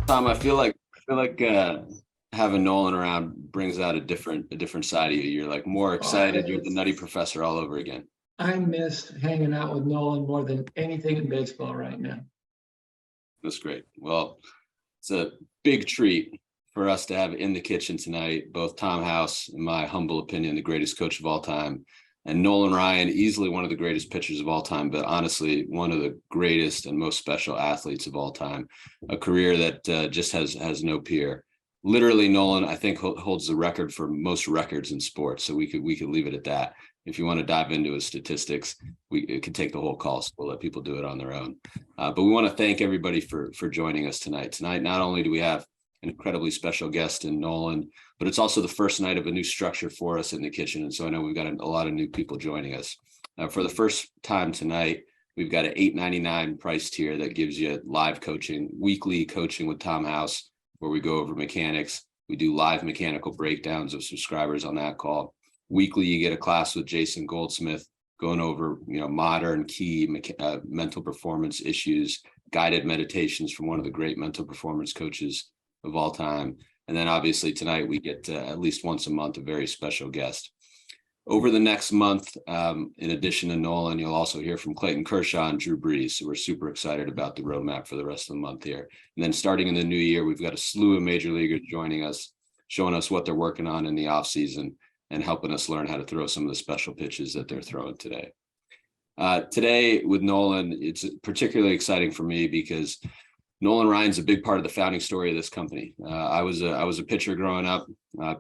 Tom, I feel like having Nolan around brings out a different side of you. You're like more excited. You're the nutty professor all over again. I miss hanging out with Nolan more than anything in baseball right now. That's great. Well, it's a big treat for us to have in the kitchen tonight, both Tom House, in my humble opinion, the greatest coach of all time, and Nolan Ryan, easily one of the greatest pitchers of all time, but honestly, one of the greatest and most special athletes of all time. A career that just has no peer. Literally, Nolan, I think, holds the record for most records in sports. So we could leave it at that. If you want to dive into his statistics, it could take the whole call. So we'll let people do it on their own. But we want to thank everybody for joining us tonight. Tonight, not only do we have an incredibly special guest in Nolan, but it's also the first night of a new structure for us in the kitchen. And so I know we've got a lot of new people joining us. For the first time tonight, we've got an $8.99 price tier that gives you live coaching, weekly coaching with Tom House, where we go over mechanics. We do live mechanical breakdowns of subscribers on that call. Weekly, you get a class with Jason Goldsmith going over, modern key mental performance issues, guided meditations from one of the great mental performance coaches of all time. And then obviously tonight we get at least once a month a very special guest. Over the next month, in addition to Nolan, you'll also hear from Clayton Kershaw and Drew Brees. So we're super excited about the roadmap for the rest of the month here. And then starting in the new year, we've got a slew of major leaguers joining us, showing us what they're working on in the offseason and helping us learn how to throw some of the special pitches that they're throwing today. Today with Nolan, it's particularly exciting for me because Nolan Ryan's a big part of the founding story of this company. I was a pitcher growing up,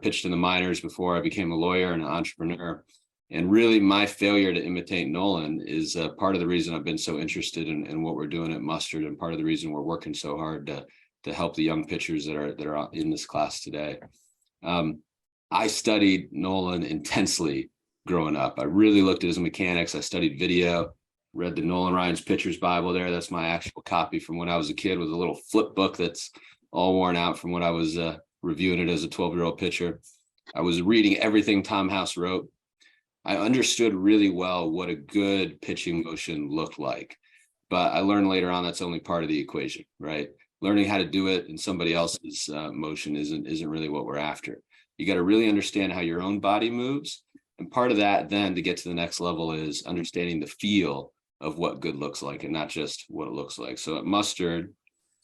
pitched in the minors before I became a lawyer and an entrepreneur. And really my failure to imitate Nolan is part of the reason I've been so interested in what we're doing at Mustard, and part of the reason we're working so hard to help the young pitchers that are in this class today. I studied Nolan intensely growing up. I really looked at his mechanics. I studied video, read the Nolan Ryan's Pitcher's Bible there. That's my actual copy from when I was a kid, with a little flip book that's all worn out from when I was reviewing it as a 12-year-old pitcher. I was reading everything Tom House wrote. I understood really well what a good pitching motion looked like. But I learned later on that's only part of the equation, right? Learning how to do it in somebody else's motion isn't really what we're after. You got to really understand how your own body moves. And part of that then to get to the next level is understanding the feel of what good looks like and not just what it looks like. So at Mustard,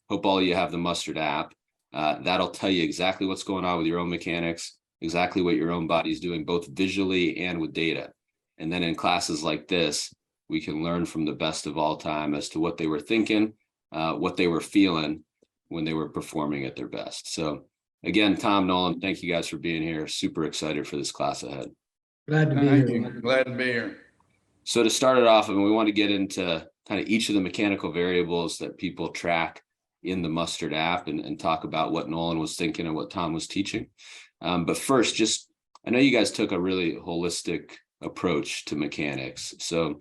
hope all of you have the Mustard app. That'll tell you exactly what's going on with your own mechanics, exactly what your own body's doing, both visually and with data. And then in classes like this, we can learn from the best of all time as to what they were thinking, what they were feeling when they were performing at their best. So again, Tom, Nolan, thank you guys for being here. Super excited for this class ahead. Glad to be here. Glad to be here. So to start it off, we want to get into kind of each of the mechanical variables that people track in the Mustard app and talk about what Nolan was thinking and what Tom was teaching. But first, I know you guys took a really holistic approach to mechanics. So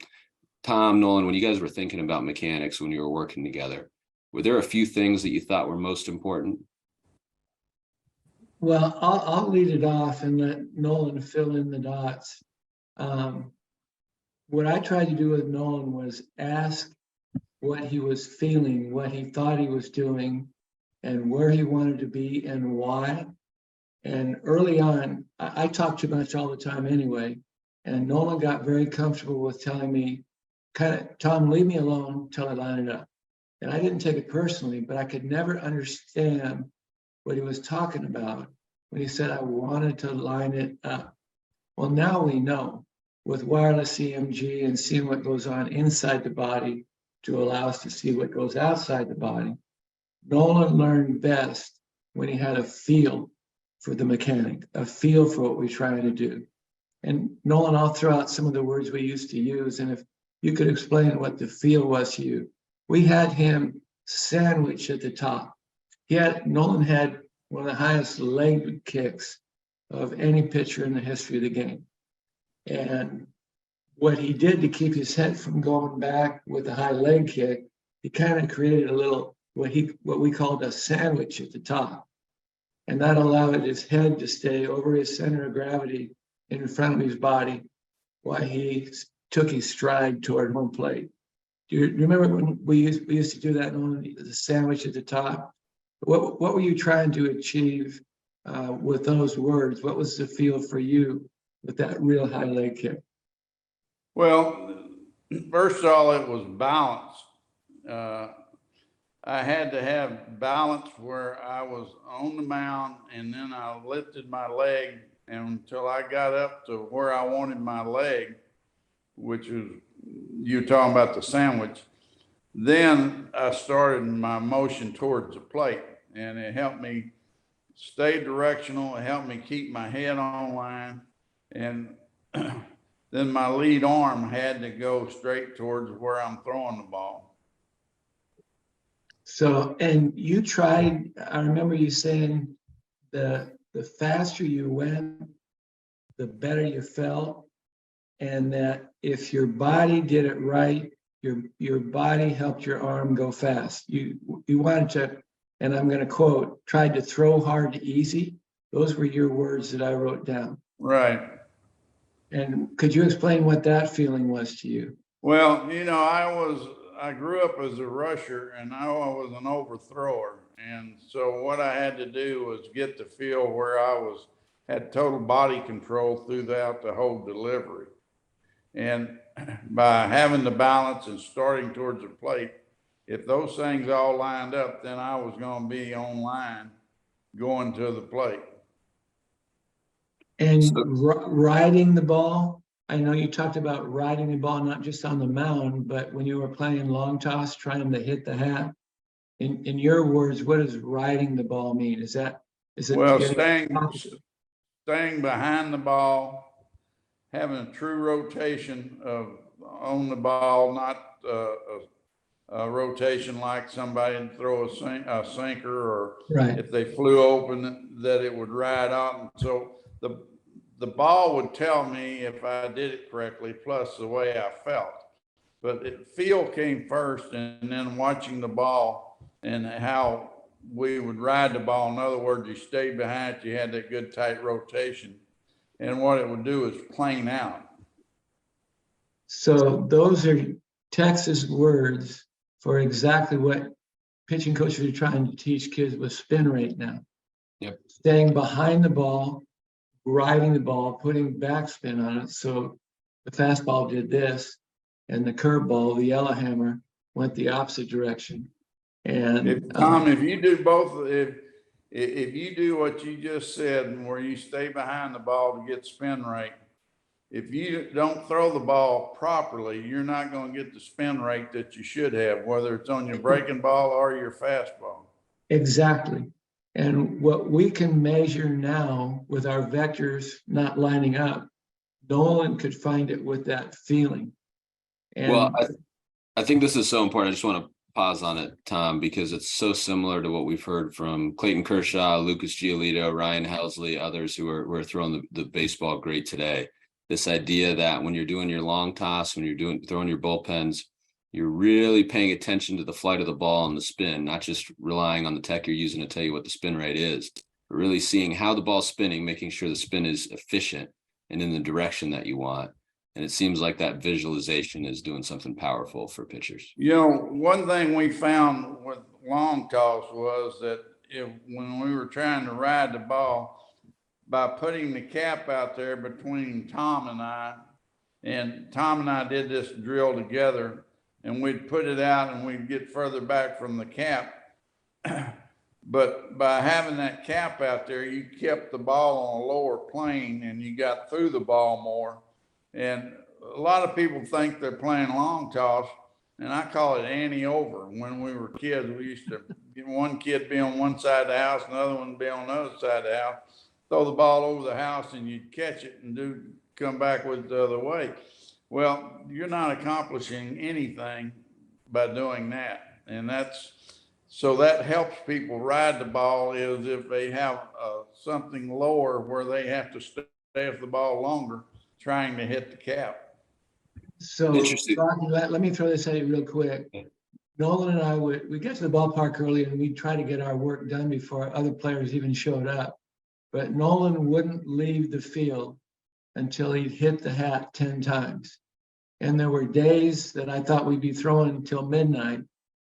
Tom, Nolan, when you guys were thinking about mechanics, when you were working together, were there a few things that you thought were most important? Well, I'll lead it off and let Nolan fill in the dots. What I tried to do with Nolan was ask what he was feeling, what he thought he was doing, and where he wanted to be and why. And early on, I talk too much all the time anyway, and Nolan got very comfortable with telling me, Tom, leave me alone till I line it up. And I didn't take it personally, but I could never understand what he was talking about when he said, I wanted to line it up. Well, now we know with wireless EMG and seeing what goes on inside the body to allow us to see what goes outside the body. Nolan learned best when he had a feel for the mechanic, a feel for what we're trying to do. And Nolan, I'll throw out some of the words we used to use. And if you could explain what the feel was to you. We had him sandwich at the top. Nolan had one of the highest leg kicks of any pitcher in the history of the game. And what he did to keep his head from going back with a high leg kick, he kind of created a little, what we called a sandwich at the top. And that allowed his head to stay over his center of gravity in front of his body while he took his stride toward home plate. Do you remember when we used to do that, Nolan, the sandwich at the top? What were you trying to achieve with those words? What was the feel for you with that real high leg kick? Well, first of all, it was balance. Uh, I had to have balance where I was on the mound and then I lifted my leg until I got up to where I wanted my leg, which was, you're talking about the sandwich. Then I started my motion towards the plate, and it helped me stay directional. It helped me keep my head on line. And then my lead arm had to go straight towards where I'm throwing the ball. So, and you tried, I remember you saying the faster you went, the better you felt. And that if your body did it right, your body helped your arm go fast. You wanted to, and I'm going to quote, tried to throw hard to easy. Those were your words that I wrote down. Right. And could you explain what that feeling was to you? Well, you know, I grew up as a rusher and I was an overthrower. And so what I had to do was get the feel where had total body control throughout the whole delivery. And by having the balance and starting towards the plate, if those things all lined up, then I was going to be on line going to the plate. And riding the ball, I know you talked about riding the ball, not just on the mound, but when you were playing long toss, trying to hit the hat. In your words, what does riding the ball mean? Is it well, staying behind the ball, having a true rotation on the ball, not a rotation like somebody would throw a sinker, or right. If they flew open, that it would ride out. And so the ball would tell me if I did it correctly, plus the way I felt. But feel came first, and then watching the ball and how we would ride the ball. In other words, you stayed behind it, you had that good tight rotation. And what it would do is plane out. So those are Texas words for exactly what pitching coaches are trying to teach kids with spin rate now. Yep. Staying behind the ball, riding the ball, putting backspin on it. So the fastball did this, and the curveball, the yellow hammer, went the opposite direction. And Tom, if you do both, if you do what you just said, where you stay behind the ball to get spin rate, if you don't throw the ball properly, you're not going to get the spin rate that you should have, whether it's on your breaking ball or your fastball. Exactly. And what we can measure now with our vectors not lining up, Nolan could find it with that feeling. And well, I think this is so important. I just want to pause on it, Tom, because it's so similar to what we've heard from Clayton Kershaw, Lucas Giolito, Ryan Helsley, others who are throwing the baseball great today. This idea that when you're doing your long toss, when you're throwing your bullpens, you're really paying attention to the flight of the ball and the spin, not just relying on the tech you're using to tell you what the spin rate is, but really seeing how the ball's spinning, making sure the spin is efficient and in the direction that you want. And it seems like that visualization is doing something powerful for pitchers. You know, one thing we found with long toss was that when we were trying to ride the ball, by putting the cap out there between Tom and I did this drill together, and we'd put it out and we'd get further back from the cap. But by having that cap out there, you kept the ball on a lower plane and you got through the ball more. And a lot of people think they're playing long toss, and I call it ante over. When we were kids, we used to get one kid be on one side of the house, another one be on the other side of the house, throw the ball over the house, and you'd catch it and come back with the other way. Well, you're not accomplishing anything by doing that. And so that helps people ride the ball, is if they have something lower where they have to stay with the ball longer, trying to hit the cap. so let me throw this at you real quick. Nolan and I we get to the ballpark early and we'd try to get our work done before other players even showed up. But Nolan wouldn't leave the field until he'd hit the hat 10 times. And there were days that I thought we'd be throwing until midnight.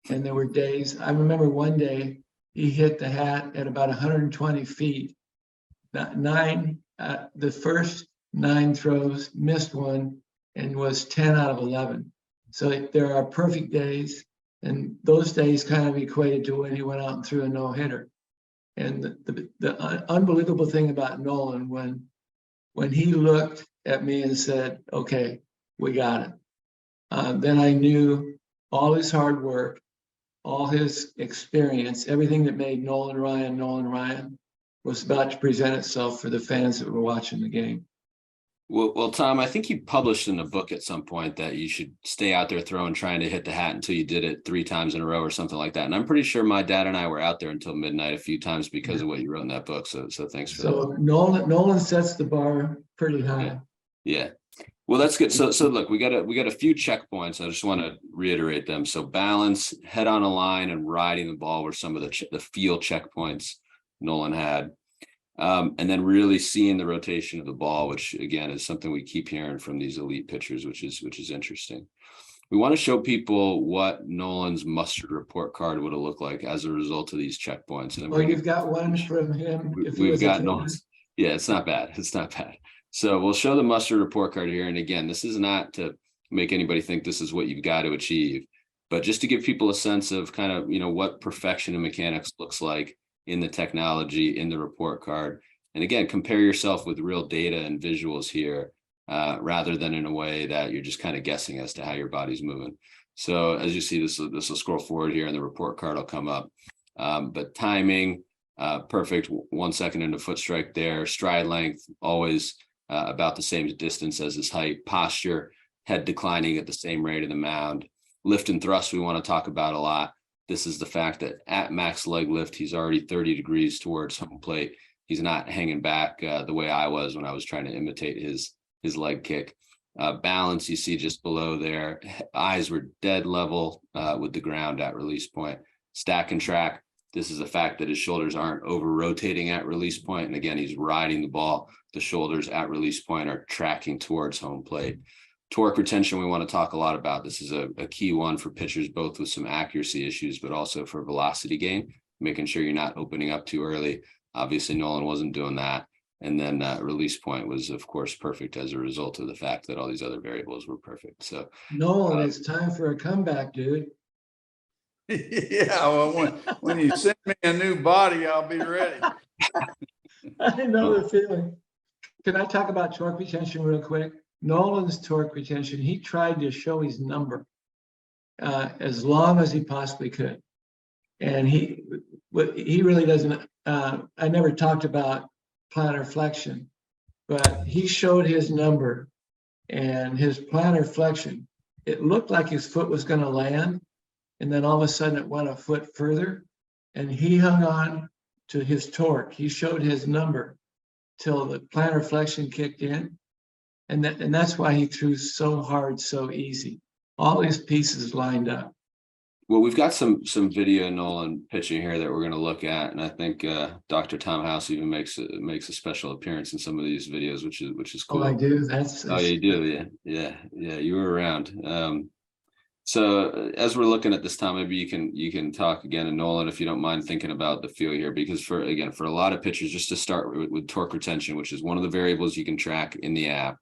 And there were days, I remember one day he hit the hat at about 120 feet. The first 9 throws, missed one, and was 10 out of 11. So there are perfect days, and those days kind of equated to when he went out and threw a no-hitter. And the unbelievable thing about Nolan, when he looked at me and said, okay, we got it. Then I knew all his hard work, all his experience, everything that made Nolan Ryan was about to present itself for the fans that were watching the game. Well, Tom, I think you published in a book at some point that you should stay out there throwing, trying to hit the hat until you did it 3 times in a row or something like that. And I'm pretty sure my dad and I were out there until midnight a few times because of what you wrote in that book. So thanks for that. So Nolan sets the bar pretty high. Yeah. Well, that's good. So look, we got a few checkpoints. I just want to reiterate them. So balance, head on a line, and riding the ball were some of the feel checkpoints Nolan had. And then really seeing the rotation of the ball, which again is something we keep hearing from these elite pitchers, which is interesting. We want to show people what Nolan's mustard report card would have looked like as a result of these checkpoints. And you've got one from him. We've got Nolan's. Yeah, it's not bad. It's not bad. So we'll show the mustard report card here. And again, this is not to make anybody think this is what you've got to achieve, but just to give people a sense of kind of, what perfection in mechanics looks like in the technology, in the report card. And again, compare yourself with real data and visuals here, rather than in a way that you're just kind of guessing as to how your body's moving. So as you see, this will scroll forward here and the report card will come up. But timing, perfect, 1 second into foot strike there. Stride length, always about the same distance as his height. Posture, head declining at the same rate of the mound. Lift and thrust we want to talk about a lot. This is the fact that at max leg lift, he's already 30 degrees towards home plate. He's not hanging back the way I was when I was trying to imitate his leg kick. Balance, you see just below there. Eyes were dead level with the ground at release point. Stack and track. This is the fact that his shoulders aren't over rotating at release point. And again, he's riding the ball. The shoulders at release point are tracking towards home plate. Torque retention, we want to talk a lot about. This is a key one for pitchers, both with some accuracy issues, but also for velocity gain, making sure you're not opening up too early. Obviously, Nolan wasn't doing that. And then release point was, of course, perfect as a result of the fact that all these other variables were perfect. So Nolan, it's time for a comeback, dude. Yeah, well, when you send me a new body, I'll be ready. I know the feeling. Can I talk about torque retention real quick? Nolan's torque retention, he tried to show his number as long as he possibly could. And he really doesn't, I never talked about plantar flexion, but he showed his number and his plantar flexion. It looked like his foot was going to land, and then all of a sudden it went a foot further, and he hung on to his torque. He showed his number till the plantar flexion kicked in. And that's why he threw so hard, so easy. All his pieces lined up. Well, we've got some video Nolan pitching here that we're going to look at, and I think Dr. Tom House even makes a special appearance in some of these videos, which is cool. Oh, I do. Oh, you do, yeah. You were around. So as we're looking at this, Tom, maybe you can talk again, and Nolan, if you don't mind thinking about the feel here, because for a lot of pitchers, just to start with torque retention, which is one of the variables you can track in the app.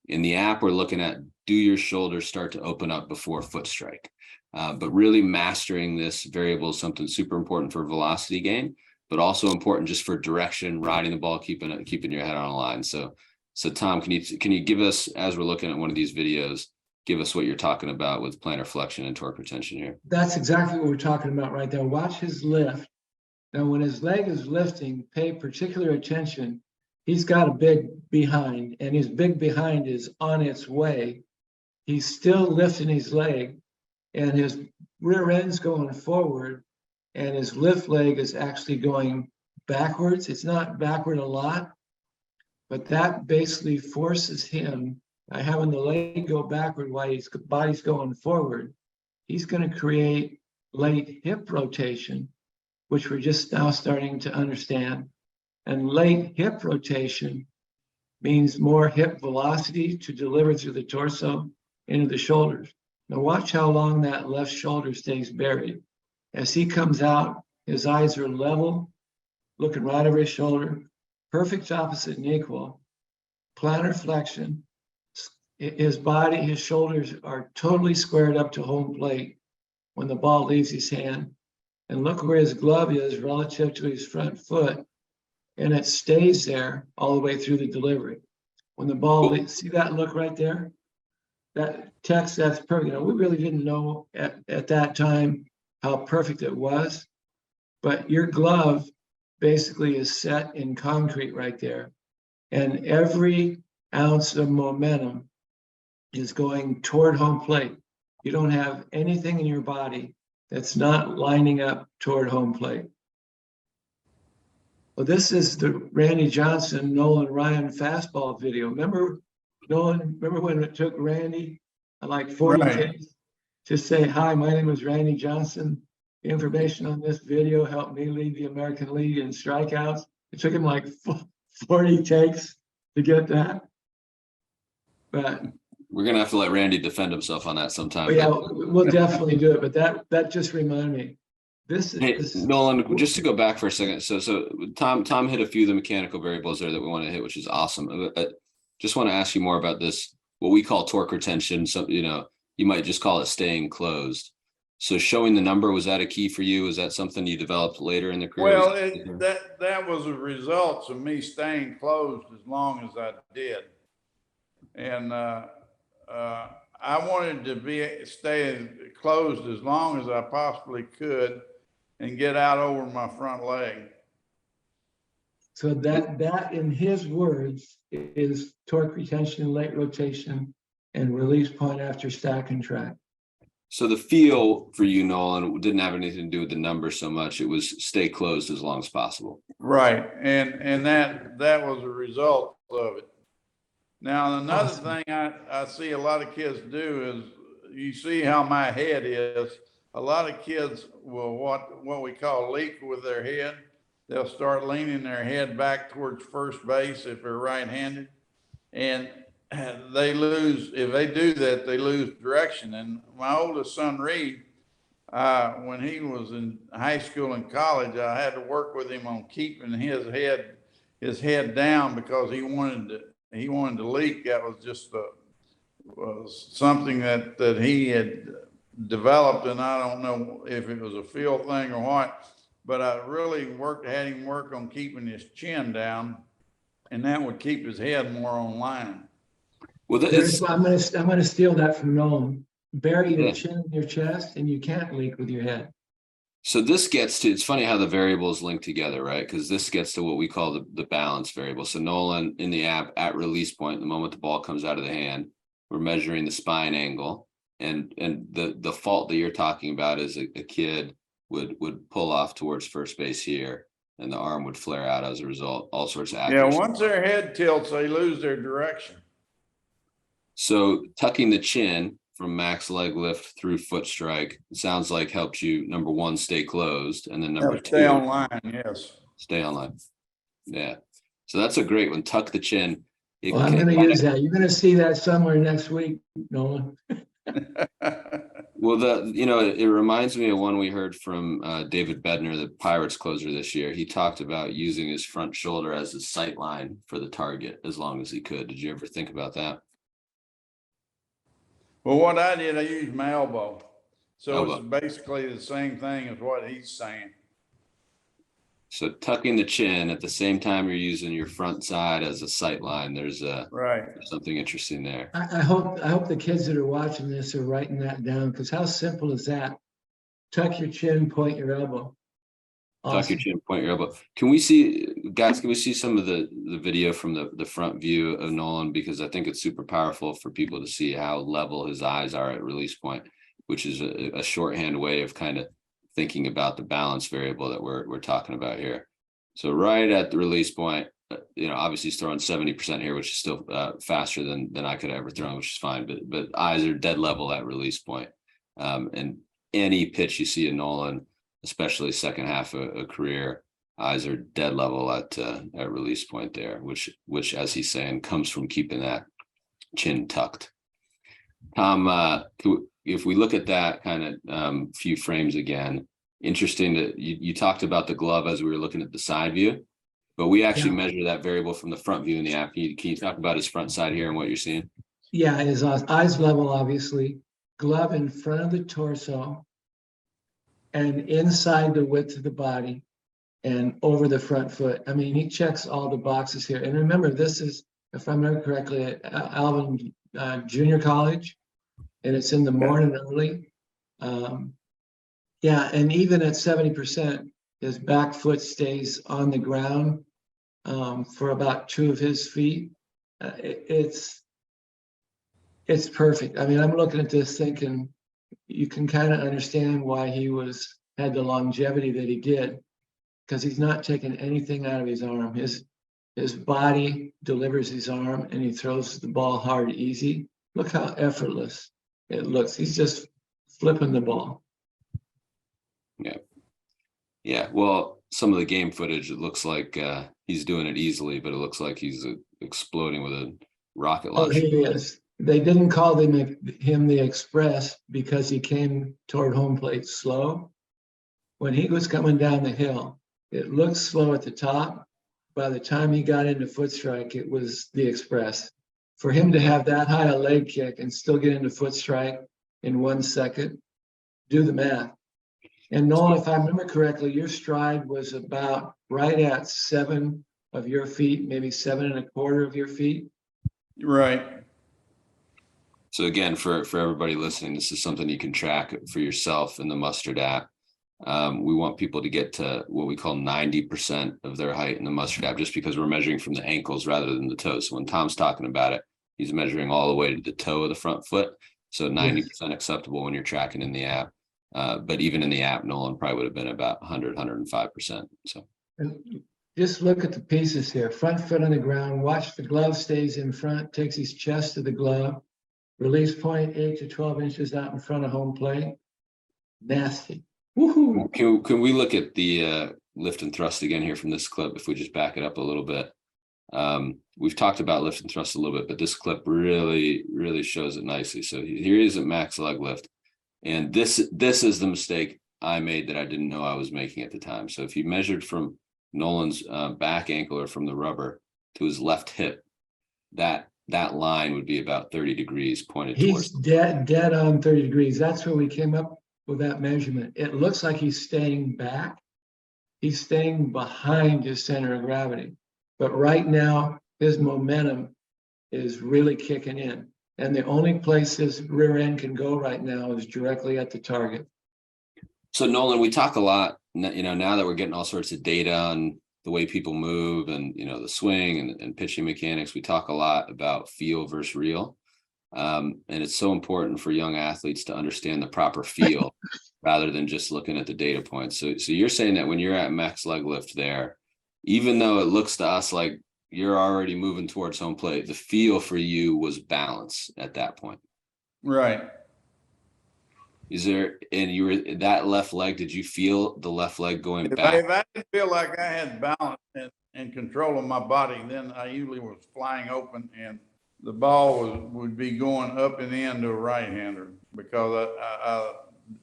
In the app, we're looking at, do your shoulders start to open up before foot strike? But really mastering this variable is something super important for velocity gain, but also important just for direction, riding the ball, keeping your head on a line. So Tom, can you give us, as we're looking at one of these videos, give us what you're talking about with plantar flexion and torque retention here? That's exactly what we're talking about right there. Watch his lift. Now, when his leg is lifting, pay particular attention. He's got a big behind, and his big behind is on its way. He's still lifting his leg, and his rear end's going forward, and his lift leg is actually going backwards. It's not backward a lot, but that basically forces him, by having the leg go backward while his body's going forward, he's going to create late hip rotation, which we're just now starting to understand. And late hip rotation means more hip velocity to deliver through the torso into the shoulders. Now watch how long that left shoulder stays buried. As he comes out, His eyes are level, looking right over his shoulder, perfect opposite and equal, plantar flexion. His body, his shoulders are totally squared up to home plate when the ball leaves his hand. And look where his glove is relative to his front foot. And it stays there all the way through the delivery. When the ball leaves, see that look right there? That text, that's perfect. We really didn't know at that time how perfect it was. But your glove basically is set in concrete right there. And every ounce of momentum is going toward home plate. You don't have anything in your body that's not lining up toward home plate. Well, this is the Randy Johnson, Nolan Ryan fastball video. Remember, Nolan, remember when it took Randy like 40 takes to say, hi, my name is Randy Johnson. Information on this video helped me lead the American League in strikeouts. It took him like 40 takes to get that. But we're gonna have to let Randy defend himself on that sometime. yeah, we'll definitely do it. But that just reminded me. This is Nolan, just to go back for a second. So Tom hit a few of the mechanical variables there that we want to hit, which is awesome. I just want to ask you more about this, what we call torque retention. So, you might just call it staying closed. So showing the number, was that a key for you? Was that something you developed later in the career? Well, that was a result of me staying closed as long as I did. And I wanted to stay closed as long as I possibly could and get out over my front leg. So that in his words is torque retention, late rotation, and release point after stack and track. So the feel for you, Nolan, didn't have anything to do with the number so much. It was stay closed as long as possible. Right. And that was a result of it. Now, another thing I see a lot of kids do is, you see how my head is. A lot of kids will what we call leak with their head. They'll start leaning their head back towards first base if they're right-handed. And they lose, if they do that, they lose direction. And my oldest son, Reed, when he was in high school and college, I had to work with him on keeping his head down because he wanted to leak. That was just was something that he had developed, and I don't know if it was a feel thing or what, but I really had him work on keeping his chin down, and that would keep his head more on line. Well, I'm gonna steal that from Nolan. Bury your chin in your chest, and you can't leak with your head. So this gets to, it's funny how the variables link together, right? Because this gets to what we call the balance variable. So Nolan, in the app, at release point, the moment the ball comes out of the hand, we're measuring the spine angle. And the fault that you're talking about is a kid would pull off towards first base here, and the arm would flare out as a result, all sorts of accuracy. Yeah, once their head tilts, they lose their direction. So tucking the chin from max leg lift through foot strike, it sounds like helps you, number one, stay closed, and then number two, stay on line. Yes, stay on line. Yeah, so that's a great one. Tuck the chin. Well, I'm going to use that. You're going to see that somewhere next week, Nolan. Well, it reminds me of one we heard from David Bednar, the Pirates closer this year. He talked about using his front shoulder as his sight line for the target as long as he could. Did you ever think about that? Well, what I did, I used my elbow. So it's basically the same thing as what he's saying. So tucking the chin at the same time you're using your front side as a sight line. There's something interesting there. I hope the kids that are watching this are writing that down, because how simple is that? Tuck your chin, point your elbow. Awesome. Tuck your chin, point your elbow. Can we see, guys, some of the video from the front view of Nolan? Because I think it's super powerful for people to see how level his eyes are at release point, which is a shorthand way of kind of thinking about the balance variable that we're talking about here. So right at the release point, obviously he's throwing 70% here, which is still faster than I could ever throw, which is fine. But eyes are dead level at release point. And any pitch you see in Nolan, especially second half of a career, eyes are dead level at release point there, which as he's saying comes from keeping that chin tucked. Tom, if we look at that kind of few frames again, Interesting that you talked about the glove as we were looking at the side view, but we actually measure that variable from the front view in the app. Can you talk about his front side here and what you're seeing? Yeah, his eyes level, obviously, glove in front of the torso and inside the width of the body and over the front foot. I mean, he checks all the boxes here. And remember, this is, if I remember correctly, at Alvin Junior College, and it's in the morning early. Yeah, and even at 70%, his back foot stays on the ground for about 2 of his feet. It's perfect. I mean, I'm looking at this thinking you can kind of understand why he had the longevity that he did, because he's not taking anything out of his arm. His body delivers his arm and he throws the ball hard, easy. Look how effortless it looks. He's just flipping the ball. Yeah. Yeah. Well, some of the game footage, it looks like he's doing it easily, but it looks like he's exploding with a rocket launcher. Oh, he is. They didn't call him the Express because he came toward home plate slow. When he was coming down the hill, it looked slow at the top. By the time he got into foot strike, it was the Express. For him to have that high a leg kick and still get into foot strike in 1 second, do the math. And Nolan, if I remember correctly, your stride was about right at 7 of your feet, maybe 7 1/4 of your feet. Right. So again, for everybody listening, this is something you can track for yourself in the Mustard app. We want people to get to what we call 90% of their height in the Mustard app, just because we're measuring from the ankles rather than the toes. So when Tom's talking about it, he's measuring all the way to the toe of the front foot. So 90% acceptable when you're tracking in the app. But even in the app, Nolan probably would have been about 100, 105%. So And just look at the pieces here. Front foot on the ground. Watch the glove stays in front, takes his chest to the glove. Release point 8 to 12 inches out in front of home plate. Nasty. Woohoo! Can we look at the lift and thrust again here from this clip if we just back it up a little bit? We've talked about lift and thrust a little bit, but this clip really, really shows it nicely. So here he is at max leg lift. And this is the mistake I made that I didn't know I was making at the time. So if you measured from Nolan's back ankle or from the rubber to his left hip, that line would be about 30 degrees pointed He's towards. dead on 30 degrees. That's where we came up with that measurement. It looks like he's staying back. He's staying behind his center of gravity. But right now, his momentum is really kicking in. And the only place his rear end can go right now is directly at the target. So Nolan, we talk a lot, now that we're getting all sorts of data on the way people move and, the swing and pitching mechanics, we talk a lot about feel versus real. And it's so important for young athletes to understand the proper feel rather than just looking at the data points. So you're saying that when you're at max leg lift there, even though it looks to us like you're already moving towards home plate, the feel for you was balance at that point. Right. Is there, and you were that left leg, did you feel the left leg going If back? I didn't feel like I had balance and control of my body, then I usually was flying open and the ball would be going up and in to a right-hander because I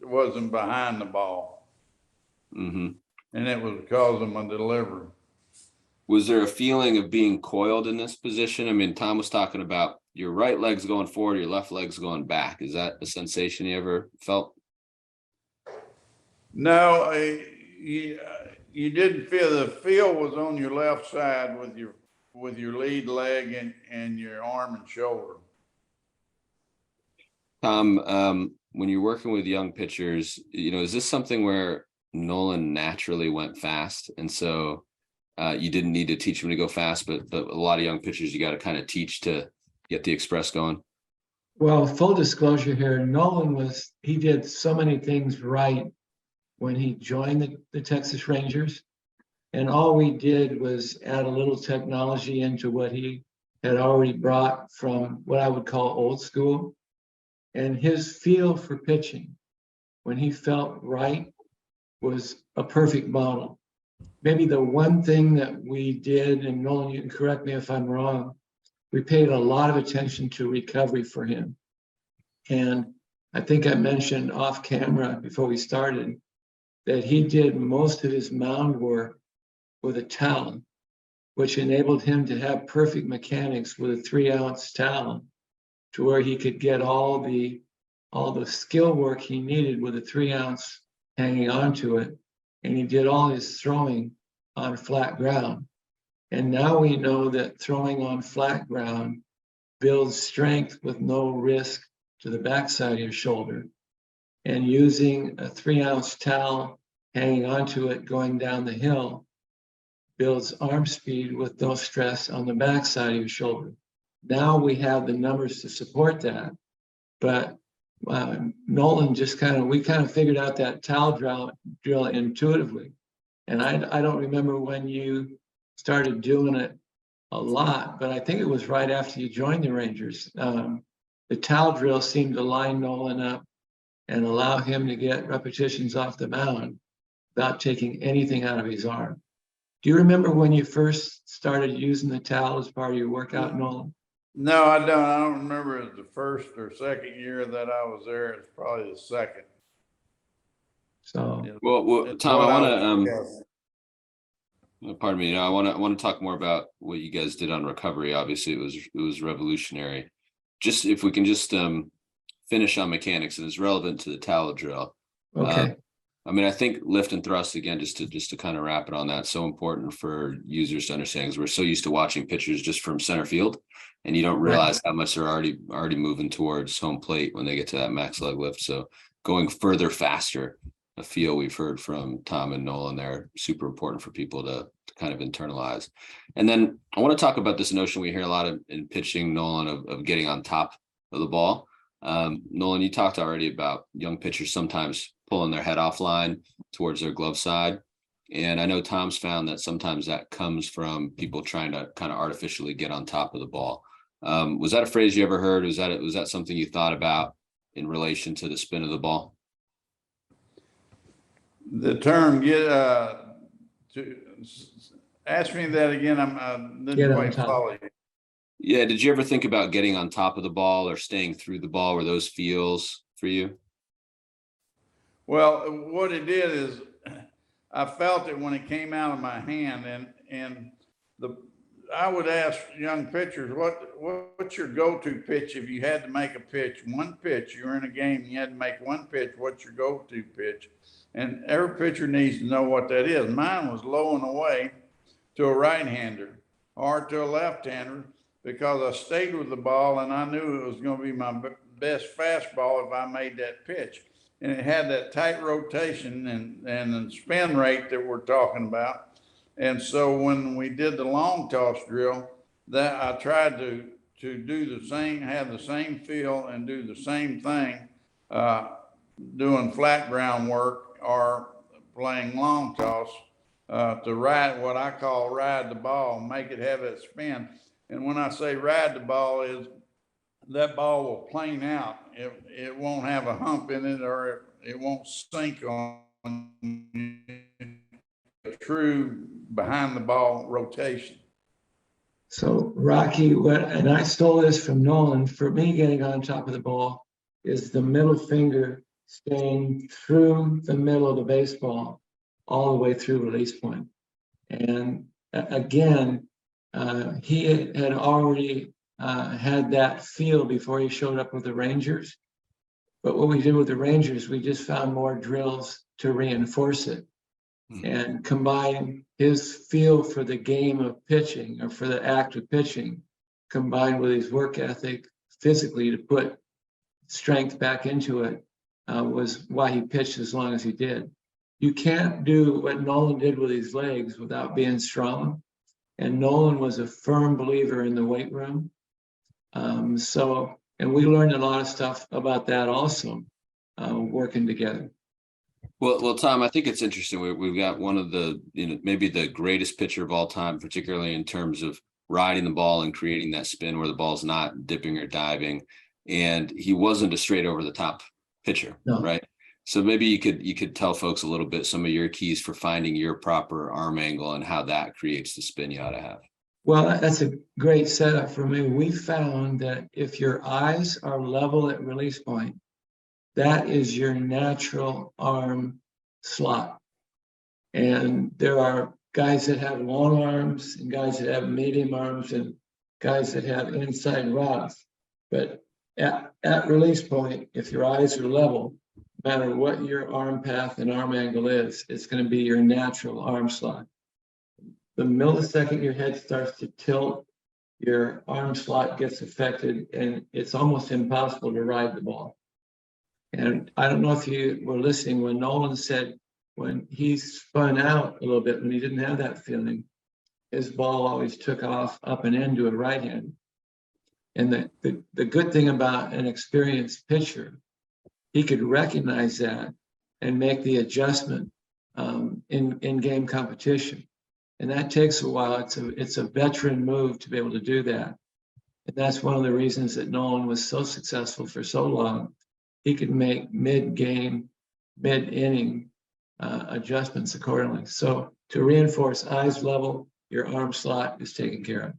wasn't behind the ball. Mm-hmm. And it was because of my delivery. Was there a feeling of being coiled in this position? I mean, Tom was talking about your right leg's going forward, your left leg's going back. Is that a sensation you ever felt? No, you didn't feel. The feel was on your left side with your lead leg and your arm and shoulder. Tom, when you're working with young pitchers, is this something where Nolan naturally went fast, and so you didn't need to teach him to go fast, but a lot of young pitchers you got to kind of teach to get the express going? Well, full disclosure here, Nolan he did so many things right when he joined the Texas Rangers. And all we did was add a little technology into what he had already brought from what I would call old school. And his feel for pitching, when he felt right, was a perfect model. Maybe the one thing that we did, and Nolan, you can correct me if I'm wrong, we paid a lot of attention to recovery for him. And I think I mentioned off camera before we started, that he did most of his mound work with a towel, which enabled him to have perfect mechanics with a 3-ounce towel, to where he could get all the skill work he needed with a 3-ounce hanging onto it. And he did all his throwing on flat ground. And now we know that throwing on flat ground builds strength with no risk to the backside of your shoulder. And using a 3-ounce towel hanging onto it going down the hill builds arm speed with no stress on the backside of your shoulder. Now we have the numbers to support that. But Nolan we kind of figured out that towel drill intuitively. And I don't remember when you started doing it a lot, but I think it was right after you joined the Rangers. The towel drill seemed to line Nolan up and allow him to get repetitions off the mound without taking anything out of his arm. Do you remember when you first started using the towel as part of your workout, Nolan? No, I don't. I don't remember it the first or second year that I was there. It's probably the second. So, Well, Tom, I want to Yes. pardon me. I want to talk more about what you guys did on recovery. Obviously, it was revolutionary. Just if we can just finish on mechanics, and it's relevant to the towel drill. okay. I mean, I think lift and thrust again, just to kind of wrap it on that, so important for users to understand, because we're so used to watching pitchers just from center field, and you don't realize how much they're already moving towards home plate when they get to that max leg lift. So going further, faster, a feel we've heard from Tom and Nolan there, super important for people to kind of internalize. And then I want to talk about this notion we hear a lot of in pitching, Nolan, of getting on top of the ball. Nolan, you talked already about young pitchers sometimes pulling their head offline towards their glove side. And I know Tom's found that sometimes that comes from people trying to kind of artificially get on top of the ball. Was that a phrase you ever heard? Was that something you thought about in relation to the spin of the ball? The term ask me that again. I didn't quite follow you. Yeah. Did you ever think about getting on top of the ball or staying through the ball? Were those feels for you? What it did is I felt it when it came out of my hand, and I would ask young pitchers, what's your go-to pitch if you had to make a pitch, one pitch, you're in a game, you had to make one pitch, what's your go-to pitch? And every pitcher needs to know what that is. Mine was low and away to a right-hander or to a left-hander, because I stayed with the ball and I knew it was going to be my best fastball if I made that pitch. And it had that tight rotation and the spin rate that we're talking about. And so when we did the long toss drill, that I tried to do the same, have the same feel and do the same thing, doing flat ground work or playing long toss, to ride what I call ride the ball, make it have that spin. And when I say ride the ball, is that ball will plane out. It won't have a hump in it, or it won't sink on a true behind the ball rotation. So Rocky, and I stole this from Nolan, for me getting on top of the ball is the middle finger staying through the middle of the baseball all the way through release point. And again, he had already had that feel before he showed up with the Rangers. But what we did with the Rangers, we just found more drills to reinforce it and combine his feel for the game of pitching, or for the act of pitching, combined with his work ethic physically to put strength back into it, was why he pitched as long as he did. You can't do what Nolan did with his legs without being strong. And Nolan was a firm believer in the weight room. And we learned a lot of stuff about that also, working together. Well, Tom, I think it's interesting. We've got one of the, maybe the greatest pitcher of all time, particularly in terms of riding the ball and creating that spin where the ball's not dipping or diving. And he wasn't a straight over the top pitcher, right? So maybe you could tell folks a little bit some of your keys for finding your proper arm angle and how that creates the spin you ought to have. Well, that's a great setup for me. We found that if your eyes are level at release point, that is your natural arm slot. And there are guys that have long arms and guys that have medium arms and guys that have inside routes. But at release point, if your eyes are level, no matter what your arm path and arm angle is, it's going to be your natural arm slot. The millisecond your head starts to tilt, your arm slot gets affected, and it's almost impossible to ride the ball. And I don't know if you were listening when Nolan said when he spun out a little bit, when he didn't have that feeling, his ball always took off up and into a right hand. And the good thing about an experienced pitcher, he could recognize that and make the adjustment in game competition. And that takes a while. It's a veteran move to be able to do that. And that's one of the reasons that Nolan was so successful for so long. He could make mid-game, mid-inning adjustments accordingly. So to reinforce eyes level, your arm slot is taken care of.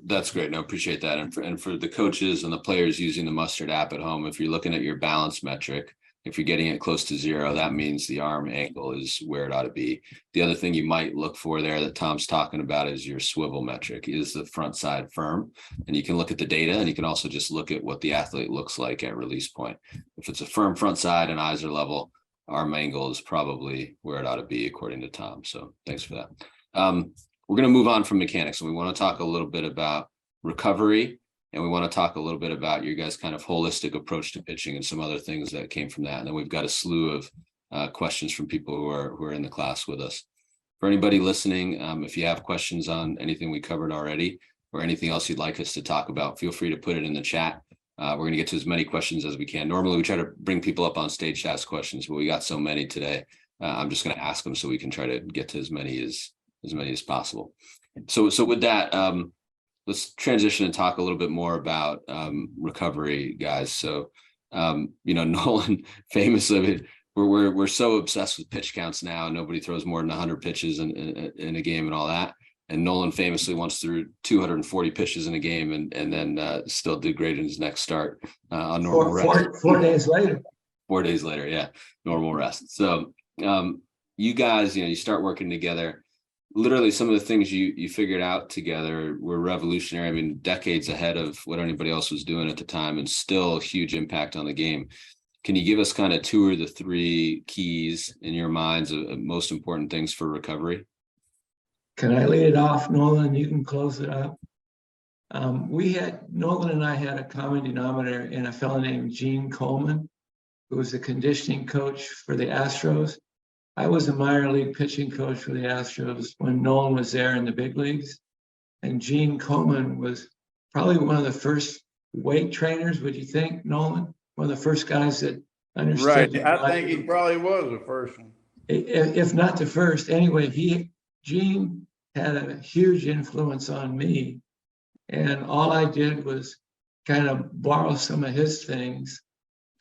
That's great. No, appreciate that. And for the coaches and the players using the Mustard app at home, if you're looking at your balance metric, if you're getting it close to 0, that means the arm angle is where it ought to be. The other thing you might look for there that Tom's talking about is your swivel metric. Is the front side firm? And you can look at the data, and you can also just look at what the athlete looks like at release point. If it's a firm front side and eyes are level, arm angle is probably where it ought to be, according to Tom. So thanks for that. We're going to move on from mechanics, and we want to talk a little bit about recovery. And we want to talk a little bit about your guys' kind of holistic approach to pitching and some other things that came from that. And then we've got a slew of questions from people who are in the class with us. For anybody listening, if you have questions on anything we covered already or anything else you'd like us to talk about, feel free to put it in the chat. We're going to get to as many questions as we can. Normally, we try to bring people up on stage to ask questions, but we got so many today. I'm just going to ask them so we can try to get to as many as possible. So with that, let's transition and talk a little bit more about recovery, guys. So, Nolan, famously, we're so obsessed with pitch counts now. Nobody throws more than 100 pitches in a game and all that. And Nolan famously once threw 240 pitches in a game and then still did great in his next start on normal rest. 4 days later. 4 days later, yeah, normal rest. So you guys, you start working together. Literally some of the things you figured out together were revolutionary. I mean, decades ahead of what anybody else was doing at the time, and still a huge impact on the game. Can you give us kind of 2 or 3 keys in your minds of most important things for recovery? Can I lead it off, Nolan? You can close it up. Nolan and I had a common denominator in a fellow named Gene Coleman, who was the conditioning coach for the Astros. I was a minor league pitching coach for the Astros when Nolan was there in the big leagues. And Gene Coleman was probably one of the first weight trainers, would you think, Nolan? One of the first guys that understood. Right. I think he probably was the first one. If not the first. Anyway, Gene had a huge influence on me. And all I did was kind of borrow some of his things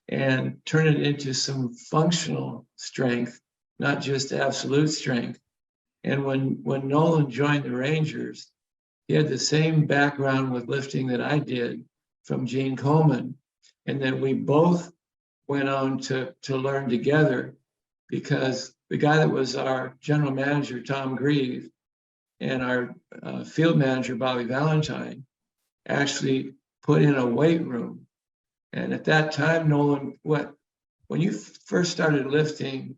and turn it into some functional strength, not just absolute strength. And when Nolan joined the Rangers, he had the same background with lifting that I did from Gene Coleman. And then we both went on to learn together, because the guy that was our general manager, Tom Grieve, and our field manager, Bobby Valentine, actually put in a weight room. And at that time, Nolan, when you first started lifting,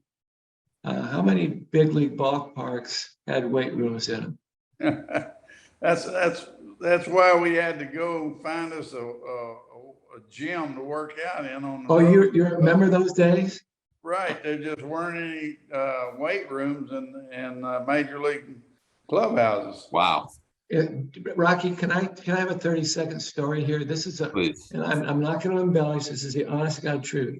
how many big league ballparks had weight rooms in them? That's why we had to go find us a gym to work out in on the road. You remember those days? Right. There just weren't any weight rooms in major league clubhouses. Wow. Rocky, can I have a 30-second story here? This is Please. And I'm not going to embellish. This is the honest to God truth.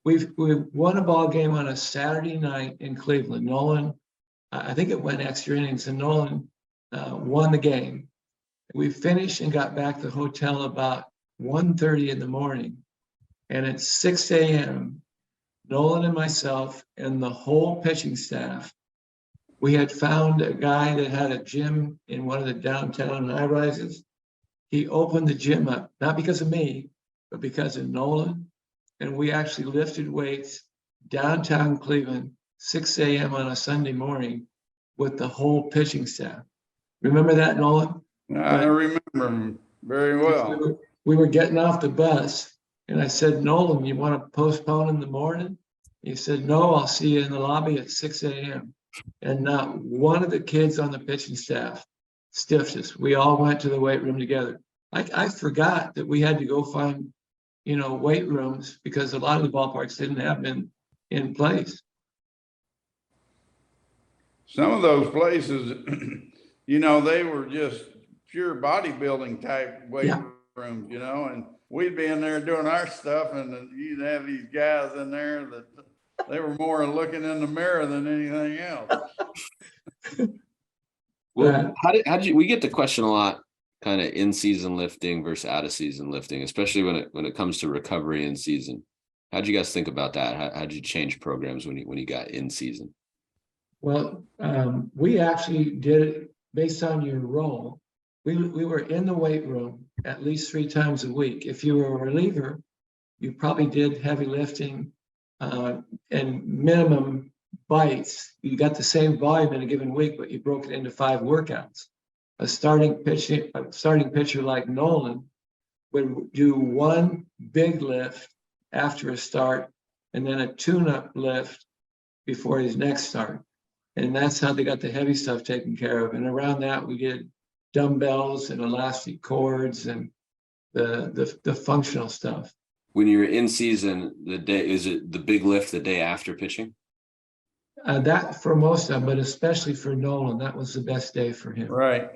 We've won a ball game on a Saturday night in Cleveland. Nolan, I think it went extra innings, and Nolan won the game. We finished and got back to the hotel about 1:30 in the morning. And at 6 a.m., Nolan and myself and the whole pitching staff, we had found a guy that had a gym in one of the downtown high-rises. He opened the gym up, not because of me, but because of Nolan. And we actually lifted weights downtown Cleveland, 6 a.m. on a Sunday morning with the whole pitching staff. Remember that, Nolan? I remember him very well. We were getting off the bus and I said, Nolan, you want to postpone in the morning? He said, no, I'll see you in the lobby at 6 a.m. And not one of the kids on the pitching staff stiffed us. We all went to the weight room together. I forgot that we had to go find, weight rooms because a lot of the ballparks didn't have them in place. Some of those places, they were just pure bodybuilding type weight rooms, and we'd be in there doing our stuff, and you'd have these guys in there that they were more looking in the mirror than anything else. Well, how did you? We get the question a lot, kind of in season lifting versus out of season lifting, especially when it comes to recovery in season. How did you guys think about that? How did you change programs when you got in season? Well, we actually did it based on your role. We were in the weight room at least 3 times a week. If you were a reliever, you probably did heavy lifting and minimum bites. You got the same volume in a given week, but you broke it into 5 workouts. A starting pitcher like Nolan would do 1 big lift after a start and then a tune-up lift before his next start. And that's how they got the heavy stuff taken care of. And around that, we did dumbbells and elastic cords and the functional stuff. When you're in season, is it the big lift the day after pitching? That for most of them, but especially for Nolan, that was the best day for him. Right.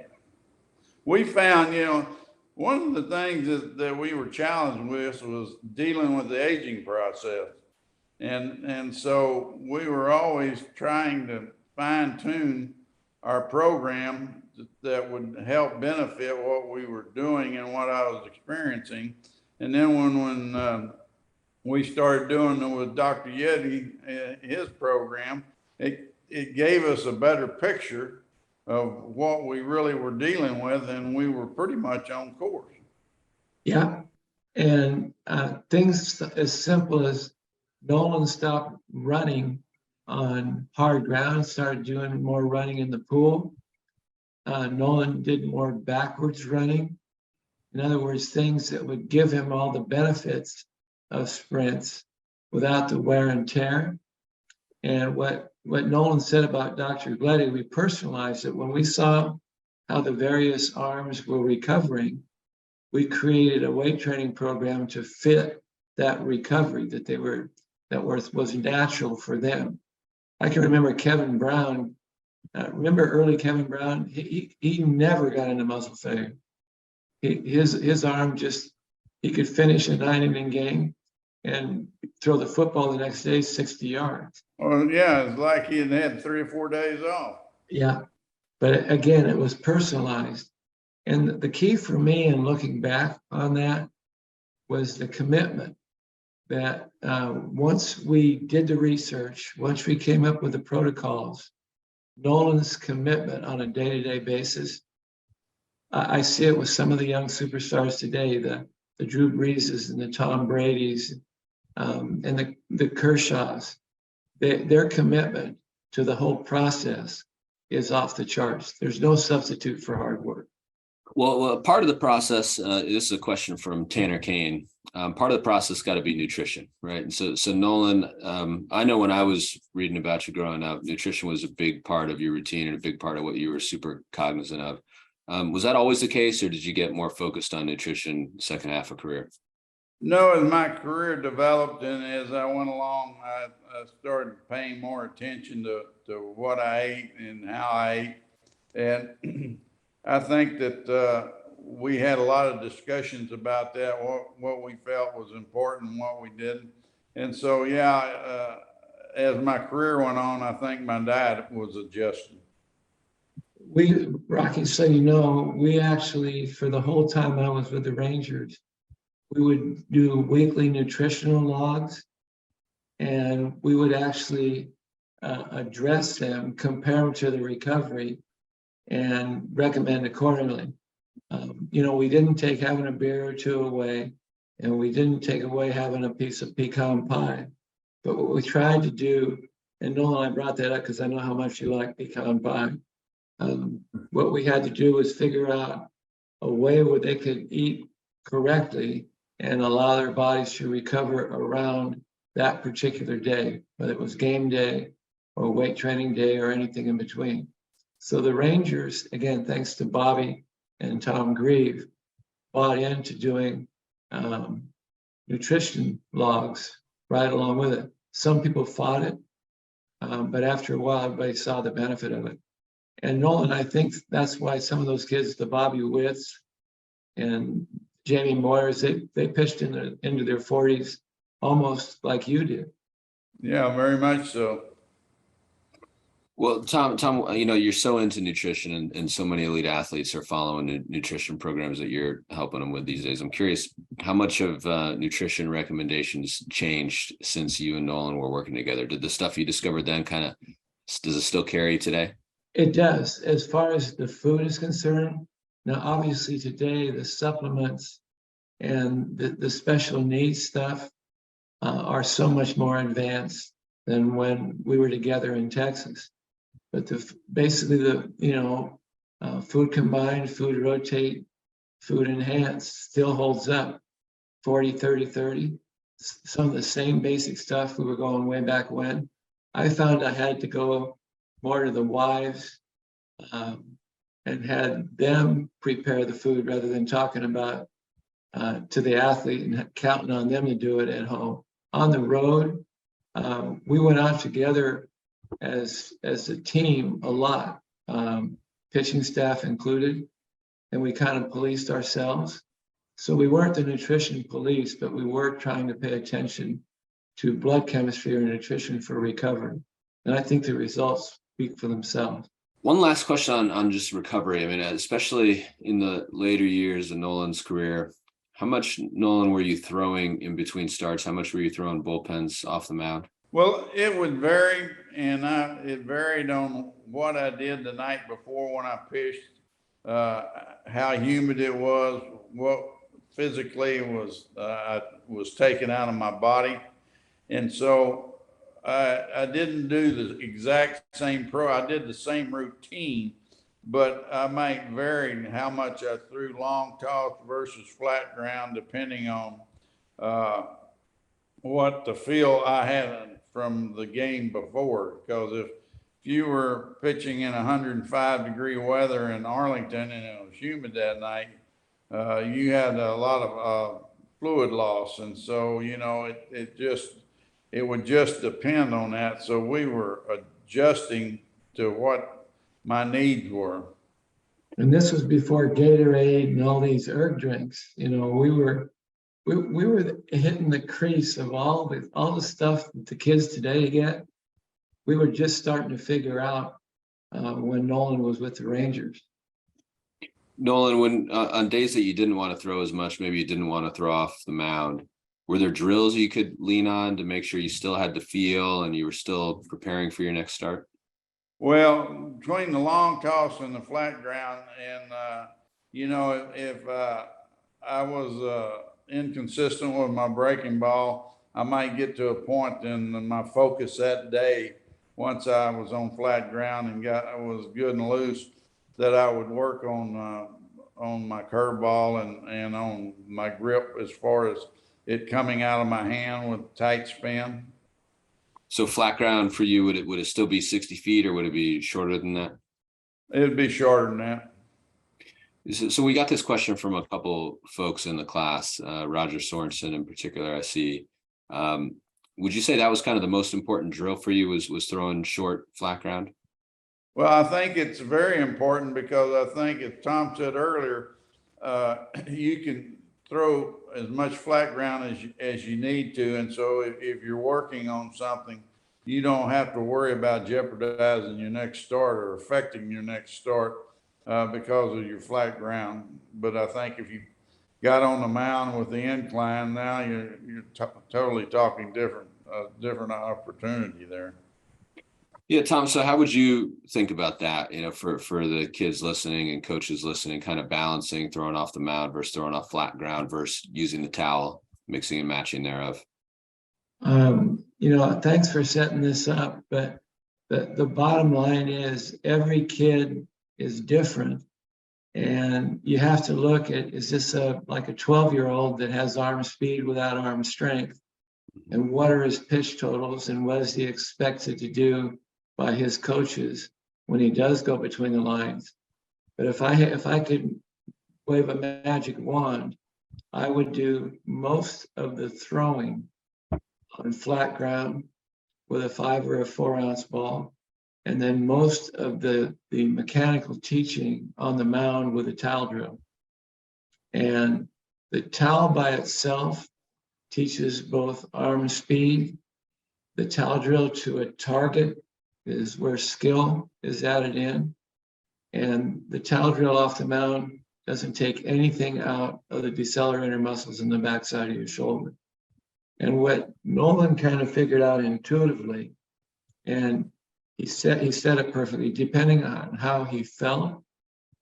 We found, one of the things that we were challenged with was dealing with the aging process. And so we were always trying to fine tune our program that would help benefit what we were doing and what I was experiencing. And then when we started doing it with Dr. Yeti, his program, it gave us a better picture of what we really were dealing with, and we were pretty much on course. Yeah, and things as simple as Nolan stopped running on hard ground, started doing more running in the pool. Nolan did more backwards running. In other words, things that would give him all the benefits of sprints without the wear and tear. And what Nolan said about Dr. Gleddy, we personalized it. When we saw how the various arms were recovering, we created a weight training program to fit that recovery that was natural for them. I can remember Kevin Brown. Remember early Kevin Brown? He never got into muscle failure. His arm he could finish a 9-inning game and throw the football the next day 60 yards. Well, yeah, it's like he had 3 or 4 days off. Yeah, but again, it was personalized. And the key for me in looking back on that was the commitment that once we did the research, once we came up with the protocols, Nolan's commitment on a day-to-day basis, I see it with some of the young superstars today, the Drew Breeses and the Tom Bradys and the Kershaws. Their commitment to the whole process is off the charts. There's no substitute for hard work. Well, part of the process, this is a question from Tanner Kane. Part of the process got to be nutrition, right? And so Nolan, I know when I was reading about you growing up, nutrition was a big part of your routine and a big part of what you were super cognizant of. Was that always the case, or did you get more focused on nutrition second half of career? No, as my career developed and as I went along, I started paying more attention to what I ate and how I ate. And I think that we had a lot of discussions about that, what we felt was important and what we didn't. And so, as my career went on, I think my diet was adjusting. Rocky, so we actually, for the whole time I was with the Rangers, we would do weekly nutritional logs, and we would actually address them, compare them to the recovery, and recommend accordingly. We didn't take having a beer or 2 away, and we didn't take away having a piece of pecan pie. But what we tried to do, and Nolan, I brought that up because I know how much you like Pecan Pie. What we had to do was figure out a way where they could eat correctly and allow their bodies to recover around that particular day, whether it was game day or weight training day or anything in between. So the Rangers, again, thanks to Bobby and Tom Grieve, bought into doing nutrition logs right along with it. Some people fought it, but after a while, everybody saw the benefit of it. And Nolan, I think that's why some of those kids, the Bobby Witts and Jamie Moyers, they pitched into their 40s almost like you did. Yeah, very much so. Well, Tom, you're so into nutrition and so many elite athletes are following the nutrition programs that you're helping them with these days. I'm curious how much of nutrition recommendations changed since you and Nolan were working together? Did the stuff you discovered then does it still carry today? It does. As far as the food is concerned, now obviously today the supplements and the special needs stuff are so much more advanced than when we were together in Texas. But basically the food combined, food rotate, food enhanced still holds up. 40, 30, 30. Some of the same basic stuff we were going way back when. I found I had to go more to the wives and had them prepare the food rather than talking about to the athlete and counting on them to do it at home. On the road, we went out together as a team a lot, pitching staff included, and we kind of policed ourselves. So we weren't the nutrition police, but we were trying to pay attention to blood chemistry or nutrition for recovery. And I think the results speak for themselves. One last question on just recovery. I mean, especially in the later years of Nolan's career, how much, Nolan, were you throwing in between starts? How much were you throwing bullpens off the mound? Well, it would vary, and it varied on what I did the night before when I pitched, how humid it was, what physically was taken out of my body. And so I didn't do the exact same I did the same routine, but I might vary how much I threw long toss versus flat ground, depending on what the feel I had from the game before. Because if you were pitching in 105-degree weather in Arlington and it was humid that night, you had a lot of fluid loss. And so, it would just depend on that. So we were adjusting to what my needs were. And this was before Gatorade and all these erg drinks. We were hitting the crease of all the stuff that the kids today get. We were just starting to figure out when Nolan was with the Rangers. Nolan, when on days that you didn't want to throw as much, maybe you didn't want to throw off the mound, were there drills you could lean on to make sure you still had the feel and you were still preparing for your next start? Well, between the long toss and the flat ground, and if I was inconsistent with my breaking ball, I might get to a point in my focus that day, once I was on flat ground and I was good and loose, that I would work on my curveball and on my grip as far as it coming out of my hand with tight spin. So flat ground for you, would it still be 60 feet or would it be shorter than that? It'd be shorter than that. So we got this question from a couple folks in the class, Roger Sorensen in particular, I see. Would you say that was kind of the most important drill for you was throwing short flat ground? Well, I think it's very important because I think, as Tom said earlier, you can throw as much flat ground as you need to. And so if you're working on something, you don't have to worry about jeopardizing your next start or affecting your next start because of your flat ground. But I think if you got on the mound with the incline, now you're totally talking different opportunity there. Yeah, Tom, so how would you think about that, for the kids listening and coaches listening, kind of balancing throwing off the mound versus throwing off flat ground versus using the towel, mixing and matching thereof? thanks for setting this up, but the bottom line is every kid is different. And you have to look at, is this like a 12-year-old that has arm speed without arm strength? And what are his pitch totals and what is he expected to do by his coaches when he does go between the lines? But if I could wave a magic wand, I would do most of the throwing on flat ground with a 5 or a 4 ounce ball, and then most of the mechanical teaching on the mound with a towel drill. And the towel by itself teaches both arm speed. The towel drill to a target is where skill is added in. And the towel drill off the mound doesn't take anything out of the decelerator muscles in the backside of your shoulder. And what Nolan kind of figured out intuitively, and he said it perfectly, depending on how he felt,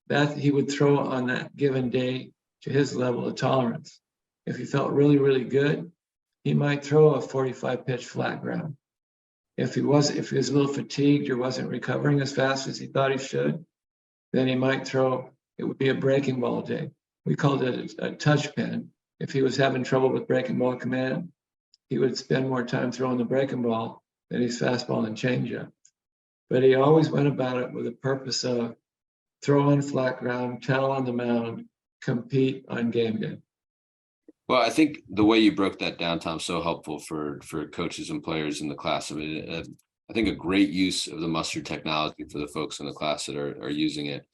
that he would throw on that given day to his level of tolerance. If he felt really, really good, he might throw a 45 pitch flat ground. If he was a little fatigued or wasn't recovering as fast as he thought he should, then he might throw, it would be a breaking ball day. We called it a touch pen. If he was having trouble with breaking ball command, he would spend more time throwing the breaking ball than his fastball and changeup. But he always went about it with a purpose of throw on flat ground, towel on the mound, compete on game day. Well, I think the way you broke that down, Tom, so helpful for coaches and players in the class. I mean, I think a great use of the mustard technology for the folks in the class that are using it.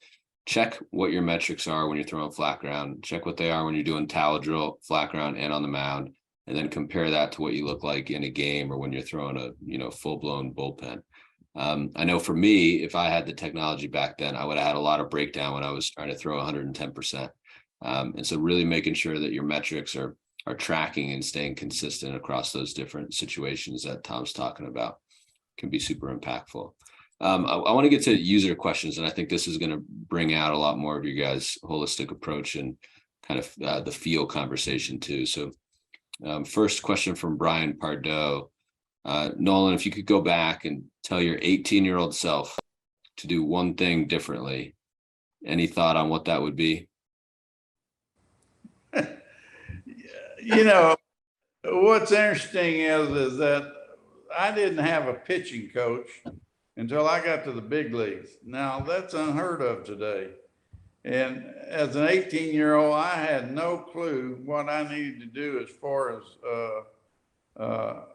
Check what your metrics are when you're throwing flat ground. Check what they are when you're doing towel drill, flat ground, and on the mound, and then compare that to what you look like in a game or when you're throwing a full-blown bullpen. I know for me, if I had the technology back then, I would have had a lot of breakdown when I was trying to throw 110%. And so really making sure that your metrics are tracking and staying consistent across those different situations that Tom's talking about can be super impactful. I want to get to user questions, and I think this is going to bring out a lot more of you guys' holistic approach and kind of the feel conversation too. So first question from Brian Pardo. Nolan, if you could go back and tell your 18-year-old self to do one thing differently, any thought on what that would be? What's interesting is that I didn't have a pitching coach until I got to the big leagues. Now that's unheard of today. And as an 18-year-old, I had no clue what I needed to do as far as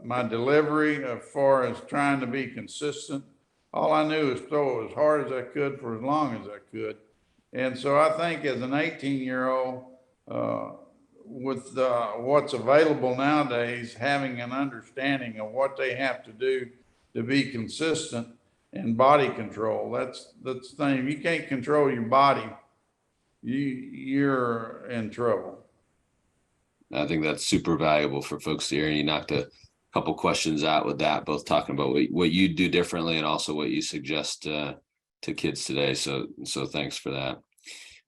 my delivery, as far as trying to be consistent. All I knew was throw as hard as I could for as long as I could. And so I think as an 18-year-old, with what's available nowadays, having an understanding of what they have to do to be consistent and body control, that's the thing. If you can't control your body, you're in trouble. I think that's super valuable for folks to hear. You knocked a couple questions out with that, both talking about what you do differently and also what you suggest to kids today. So thanks for that.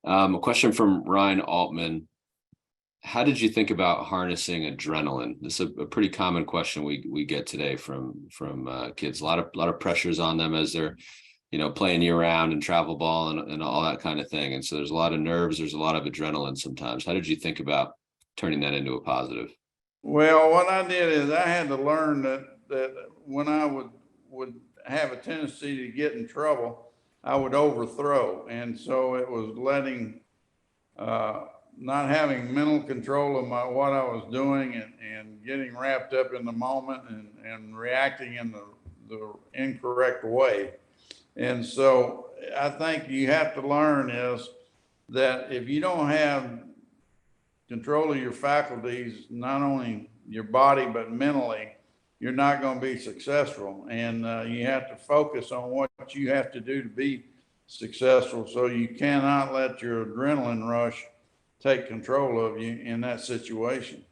A question from Ryan Altman. How did you think about harnessing adrenaline? This is a pretty common question we get today from kids. A lot of pressures on them as they're playing year round and travel ball and all that kind of thing. And so there's a lot of nerves, there's a lot of adrenaline sometimes. How did you think about turning that into a positive? Well, what I did is I had to learn that when I would have a tendency to get in trouble, I would overthrow. And so it was letting not having mental control of what I was doing and getting wrapped up in the moment and reacting in the incorrect way. And so I think you have to learn is that if you don't have control of your faculties, not only your body, but mentally, you're not going to be successful. And you have to focus on what you have to do to be successful. So you cannot let your adrenaline rush take control of you in that situation.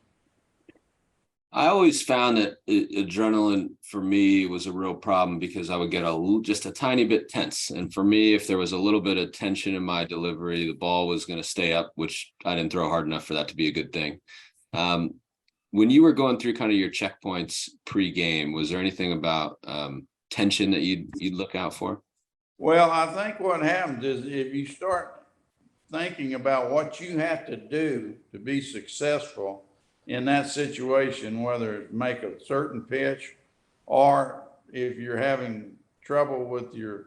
I always found that adrenaline for me was a real problem because I would get just a tiny bit tense. And for me, if there was a little bit of tension in my delivery, the ball was going to stay up, which I didn't throw hard enough for that to be a good thing. when you were going through kind of your checkpoints pre-game, was there anything about tension that you'd look out for? Well, I think what happens is if you start thinking about what you have to do to be successful in that situation, whether it's make a certain pitch or if you're having trouble with your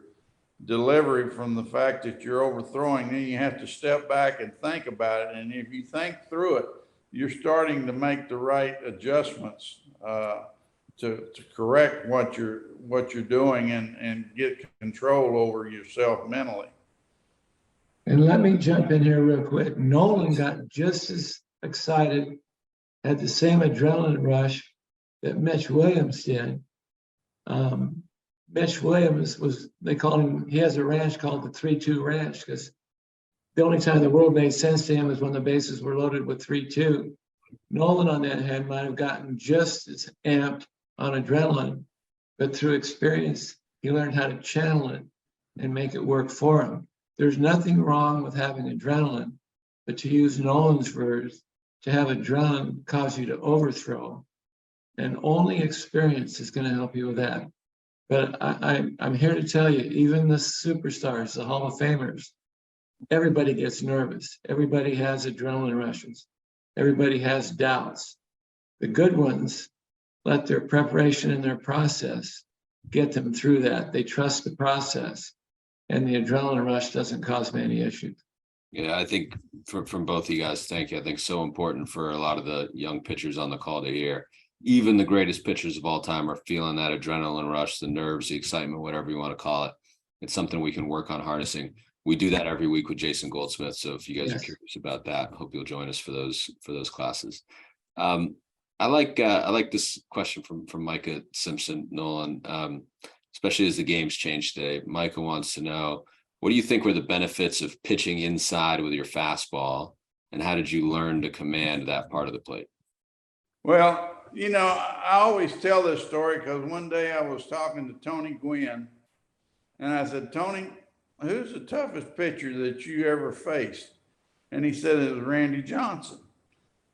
delivery from the fact that you're overthrowing, then you have to step back and think about it. And if you think through it, you're starting to make the right adjustments to correct what you're doing and get control over yourself mentally. And let me jump in here real quick. Nolan got just as excited, had the same adrenaline rush that Mitch Williams did. Mitch Williams they call him, he has a ranch called the 3-2 ranch, because the only time the world made sense to him is when the bases were loaded with 3-2. Nolan, on that hand, might have gotten just as amped on adrenaline, but through experience, he learned how to channel it and make it work for him. There's nothing wrong with having adrenaline, but to use Nolan's words, to have adrenaline cause you to overthrow, and only experience is going to help you with that. But I'm here to tell you, even the superstars, the Hall of Famers, everybody gets nervous. Everybody has adrenaline rushes. Everybody has doubts. The good ones let their preparation and their process get them through that. They trust the process, and the adrenaline rush doesn't cause many issues. Yeah, I think from both of you guys, thank you. I think so important for a lot of the young pitchers on the call to hear. Even the greatest pitchers of all time are feeling that adrenaline rush, the nerves, the excitement, whatever you want to call it. It's something we can work on harnessing. We do that every week with Jason Goldsmith. So if you guys are curious about that, I hope you'll join us for those classes. I like this question from Micah Simpson, Nolan, especially as the game's changed today. Micah wants to know, what do you think were the benefits of pitching inside with your fastball, and how did you learn to command that part of the plate? Well, I always tell this story because one day I was talking to Tony Gwynn, and I said, Tony, who's the toughest pitcher that you ever faced? And he said it was Randy Johnson.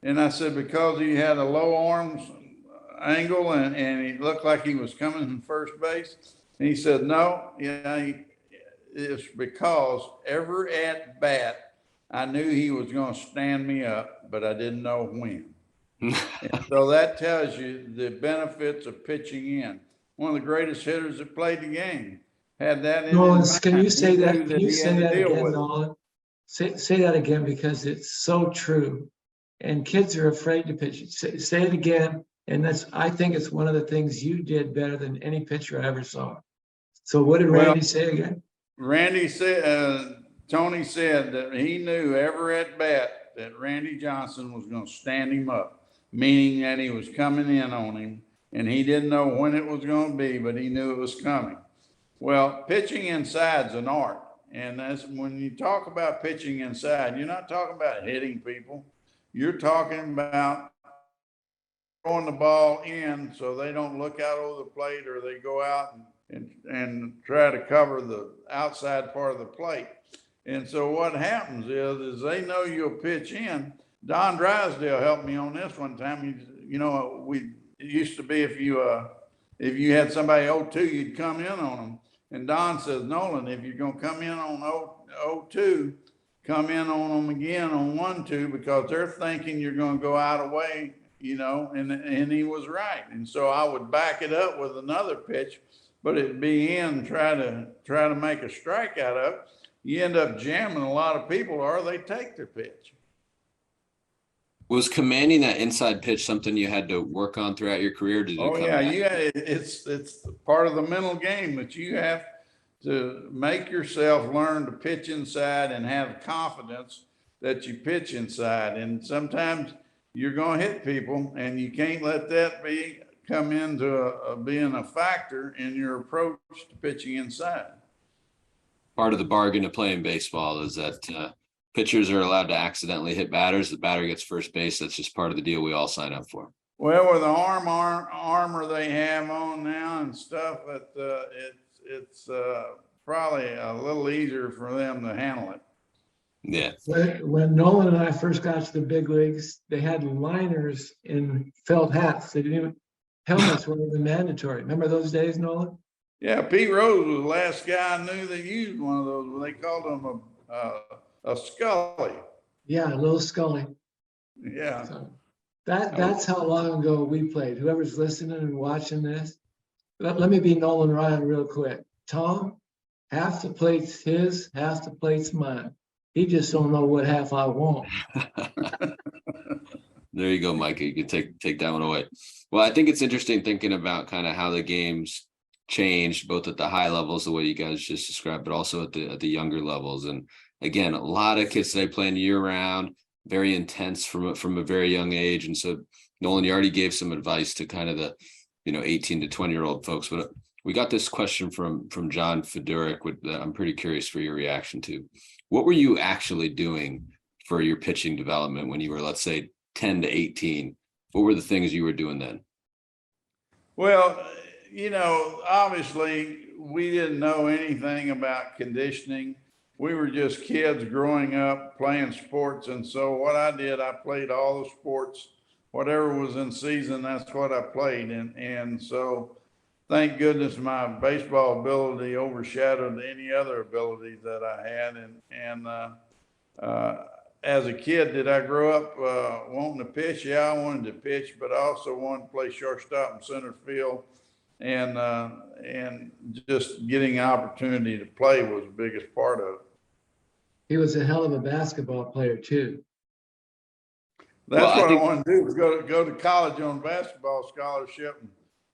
And I said, because he had a low arms angle and he looked like he was coming from first base. And he said, no, it's because every at bat, I knew he was going to stand me up, but I didn't know when. And so that tells you the benefits of pitching in. One of the greatest hitters that played the game had that in Nolan, his mind. can you say that? He Can you say that again, with Nolan? Say that again, because it's so true. And kids are afraid to pitch. Say it again. And I think it's one of the things you did better than any pitcher I ever saw. So what did Randy say again? Randy said, Tony said that he knew every at bat that Randy Johnson was going to stand him up, meaning that he was coming in on him, and he didn't know when it was going to be, but he knew it was coming. Well, pitching inside's an art, and that's when you talk about pitching inside, you're not talking about hitting people. You're talking about throwing the ball in so they don't look out over the plate, or they go out and try to cover the outside part of the plate. And so what happens is they know you'll pitch in. Don Drysdale helped me on this one time. It used to be if you had somebody 0-2, you'd come in on them. And Don says, Nolan, if you're going to come in on 0-2, come in on them again on 1-2, because they're thinking you're going to go out of way, and he was right. And so I would back it up with another pitch, but it'd be in, try to make a strike out of it. You end up jamming a lot of people, or they take their pitch. Was commanding that inside pitch something you had to work on throughout your career? It's part of the mental game that you have to make yourself learn to pitch inside and have confidence that you pitch inside. And sometimes you're going to hit people, and you can't let that come into being a factor in your approach to pitching inside. Part of the bargain of playing baseball is that pitchers are allowed to accidentally hit batters. The batter gets first base. That's just part of the deal we all sign up for. Well, with the armor they have on now and stuff, it's probably a little easier for them to handle it. Yeah. When Nolan and I first got to the big leagues, they had liners in felt hats. They didn't even, helmets weren't even mandatory. Remember those days, Nolan? Yeah, Pete Rose was the last guy I knew that used one of those. They called him a Scully. Yeah, a little Scully. Yeah. So that's how long ago we played. Whoever's listening and watching this, let me be Nolan Ryan real quick. Tom, half the plate's his, half the plate's mine. He just don't know what half I want. There you go, Mike. You can take that one away. Well, I think it's interesting thinking about kind of how the games changed, both at the high levels, the way you guys just described, but also at the younger levels. And again, a lot of kids today playing year round, very intense from a very young age. And so, Nolan, you already gave some advice to kind of the 18 to 20-year-old folks, but we got this question from John Fedoric, that I'm pretty curious for your reaction to. What were you actually doing for your pitching development when you were, let's say, 10 to 18? What were the things you were doing then? Well, obviously we didn't know anything about conditioning. We were just kids growing up playing sports. And so what I did, I played all the sports, whatever was in season, that's what I played. And so thank goodness my baseball ability overshadowed any other ability that I had. And as a kid, did I grow up wanting to pitch? Yeah, I wanted to pitch, but I also wanted to play shortstop and center field. And just getting an opportunity to play was the biggest part of it. He was a hell of a basketball player too. That's what I want to do, is go to college on basketball scholarship. And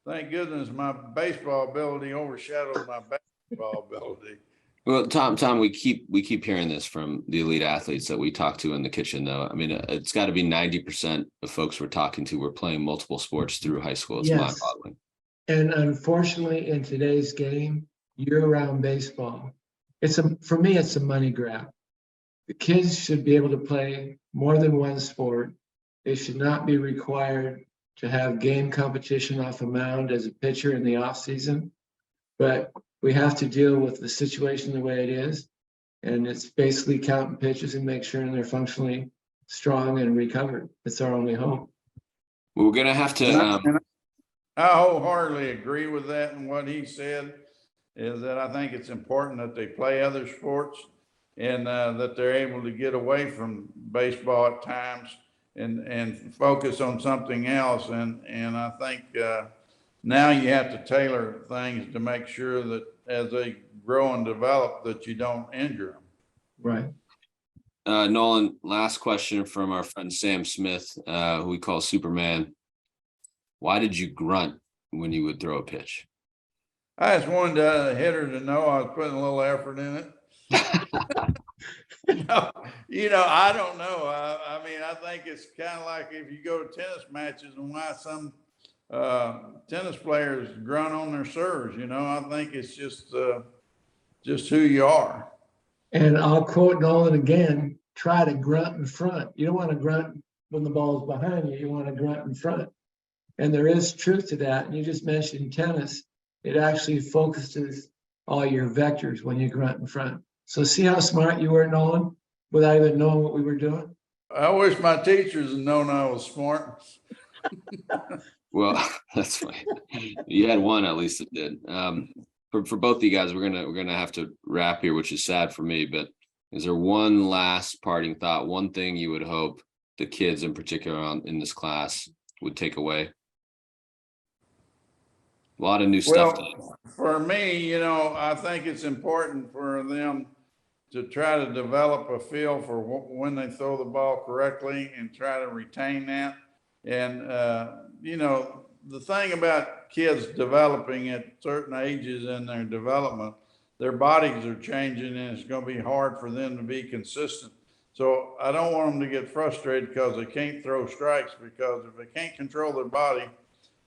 thank goodness my baseball ability overshadowed my basketball ability. Well, Tom, we keep hearing this from the elite athletes that we talk to in the kitchen, though. I mean, it's got to be 90% of folks we're talking to were playing multiple sports through high school. It's mind-boggling. And unfortunately, in today's game, year-round baseball, for me, it's a money grab. The kids should be able to play more than one sport. They should not be required to have game competition off a mound as a pitcher in the off season. But we have to deal with the situation the way it is. And it's basically counting pitches and make sure they're functionally strong and recovered. It's our only hope. We're going to have to. I wholeheartedly agree with that. And what he said is that I think it's important that they play other sports and that they're able to get away from baseball at times and focus on something else. And I think now you have to tailor things to make sure that as they grow and develop that you don't injure them. Right. Nolan, last question from our friend Sam Smith, who we call Superman. Why did you grunt when you would throw a pitch? I just wanted the hitter to know I was putting a little effort in it. I don't know. I mean, I think it's kind of like if you go to tennis matches and why some tennis players grunt on their serves. I think it's just who you are. And I'll quote Nolan again, try to grunt in front. You don't want to grunt when the ball's behind you. You want to grunt in front. And there is truth to that. And you just mentioned tennis. It actually focuses all your vectors when you grunt in front. So see how smart you were, Nolan, without even knowing what we were doing? I wish my teachers had known I was smart. Well, that's funny. You had one at least that did. For both of you guys, we're gonna have to wrap here, which is sad for me. But is there one last parting thought? One thing you would hope the kids, in particular, in this class, would take away? A lot of new stuff. Well, for me, I think it's important for them to try to develop a feel for when they throw the ball correctly and try to retain that. And, the thing about kids developing at certain ages in their development, their bodies are changing and it's going to be hard for them to be consistent. So I don't want them to get frustrated because they can't throw strikes, because if they can't control their body,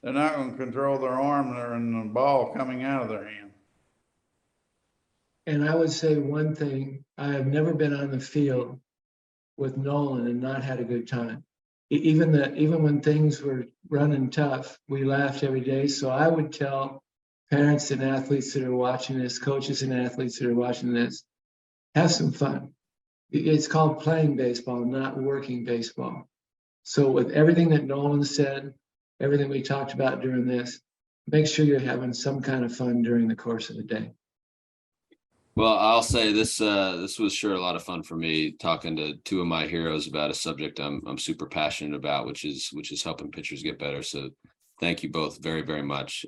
they're not going to control their arm and the ball coming out of their hand. And I would say one thing, I have never been on the field with Nolan and not had a good time. Even when things were running tough, we laughed every day. So I would tell parents and athletes that are watching this, coaches and athletes that are watching this, have some fun. It's called playing baseball, not working baseball. So with everything that Nolan said, everything we talked about during this, make sure you're having some kind of fun during the course of the day. Well, I'll say this this was sure a lot of fun for me, talking to two of my heroes about a subject I'm super passionate about, which is helping pitchers get better. So thank you both very, very much.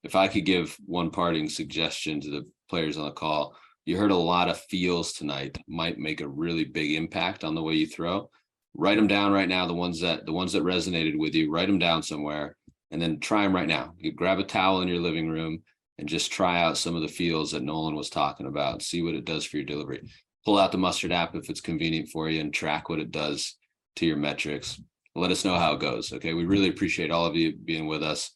If I could give one parting suggestion to the players on the call, you heard a lot of feels tonight that might make a really big impact on the way you throw. Write them down right now, the ones that resonated with you, write them down somewhere, and then try them right now. You grab a towel in your living room and just try out some of the feels that Nolan was talking about. See what it does for your delivery. Pull out the Mustard app if it's convenient for you and track what it does to your metrics. Let us know how it goes. Okay. We really appreciate all of you being with us.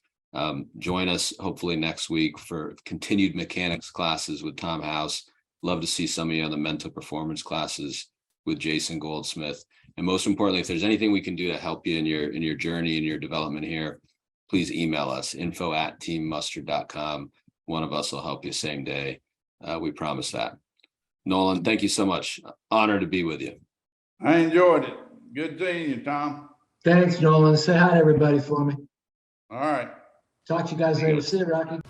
Join us hopefully next week for continued mechanics classes with Tom House. Love to see some of you on the mental performance classes with Jason Goldsmith. And most importantly, if there's anything we can do to help you in your journey and your development here, please email us, info@teammustard.com. One of us will help you same day. We promise that. Nolan, thank you so much. Honor to be with you. I enjoyed it. Good seeing you, Tom. Thanks, Nolan. Say hi to everybody for me. All right. Talk to you guys later. See you, Rocky.